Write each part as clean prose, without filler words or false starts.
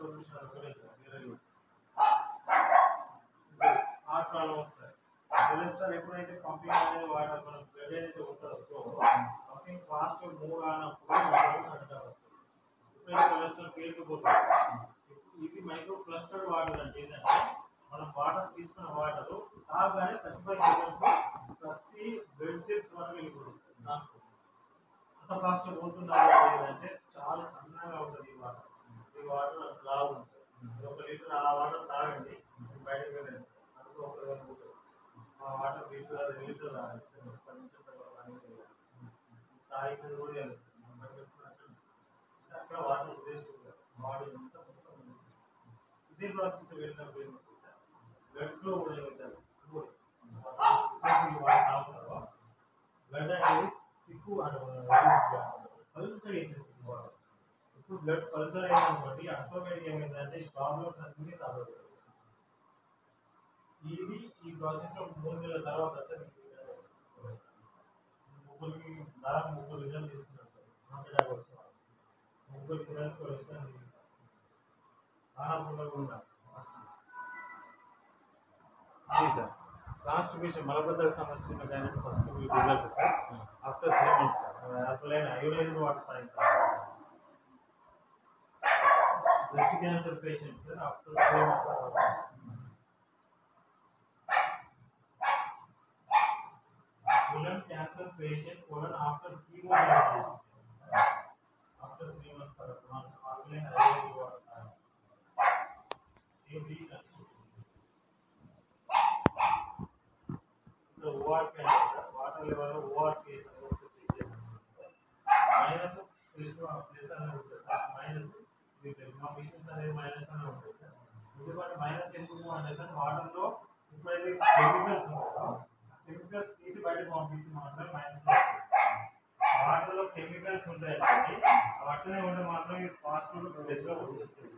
solution అనుకునే sir very good heart problem వస్తాయి cholesterol ఎప్పుడైతే పంపింగ్ అనేది వాటర్ మనం బ్లడ్ ఏదైతే ఉంటుందో పంపింగ్ ఫాస్ట్ మూవ్ కానప్పుడు అంటారు ఎప్పుడైతే కొలెస్ట్రాల్ పేరుకుపోతుంది ఇది మైక్రో క్లస్టర్డ్ వాటర్ అంటే ఏంటంటే మనం వాటర్ తీసుకున్న వాటర్ తాగానే 35 సెకండ్స్ ప్రతి బ్లడ్ సెల్స్ వరకు వెళ్ళిపోతుంది దాంట్లో అంత ఫాస్ట్ పోతున్నారు అంటే చాలా సన్నగా ఉంటుంది ఈ వాటర్ లావు ఉంటుంది 1 లీటర్ ఆ వాటర్ తాగండి బయటకు వెళ్ళండి అందులో 1 గంట ఉంటుంది ఆ వాటర్ లీటర్ 2 లీటర్ తాగాలి 10 నిమిషాల తర్వాత తాగినది కూడా తెలుస్తుంది అక్కడ వాటర్ ఉద్దేశిస్తుంది బాడీ అంతా మొత్తం ఇదే ప్రాసెస్ వెళ్ళినప్పుడు బ్లడ్ ఫ్లో కూడా వెళ్తారు బ్లడ్ అనేది తిక్కు పల్చర్ వేసేస్తుంది వాటర్ ఇప్పుడు బ్లడ్ పల్చర్ అయిందనుకోండి ఆటోమేటిక్ ఏమైందంటే ఈ ప్రాబ్లమ్స్ అన్నీ సాల్వ్ అవుతాయి ఇది ఈ ప్రాసెస్లో 3 నెలల తర్వాత సార్ ముగ్గురు రిజల్ట్ తీసుకున్నారు సార్ హార్ట్ అటాక్ వచ్చిన ముగ్గురు రిజల్ట్ కొలెస్ట్రాల్ ఆహారంలో కూడా సార్ కాన్స్టిపేషన్ మలబద్ధక సమస్య ఉన్నదాన్ని first result sir after 3 months sir అప్లైన్ అయోడైజ్డ్ వాటర్ తాగుతారు breast cancer patients sir after 3 months colon cancer patient colon after chemotherapy after 3 months alkaline ayodaized water same reasons the ORP water level ORP minus plus అని ఉంటుంది minus మా machines అనేది minus అని ఉంటుంది sir ఎందుకంటే minus ఎందుకు అంటే sir వాటర్లో ఇప్పుడైతే కెమికల్స్ ఉంటాయో కెమికల్స్ తీసి బయటకు పంపిస్తున్నాం అంటే మైనస్ వాటర్లో కెమికల్స్ ఉంటాయి కాబట్టి అట్లనే ఉంటే మాత్రం ఈ ఫాస్ట్ ఫుడ్ బెస్ట్గా వచ్చేస్తుంది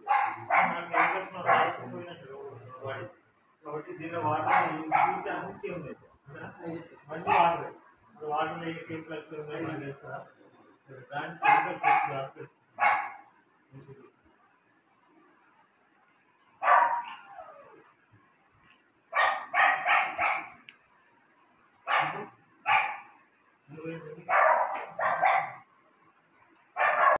మన కెమికల్స్ మనం రాకపోయినట్టు బాడీ కాబట్టి దీనిలో వాటర్ అన్ని సేమ్ ఉన్నాయి సార్ మళ్ళీ వాటర్లో ఏ కెమికల్స్ ఉన్నాయి మనం చేస్తారా దాని కెమికల్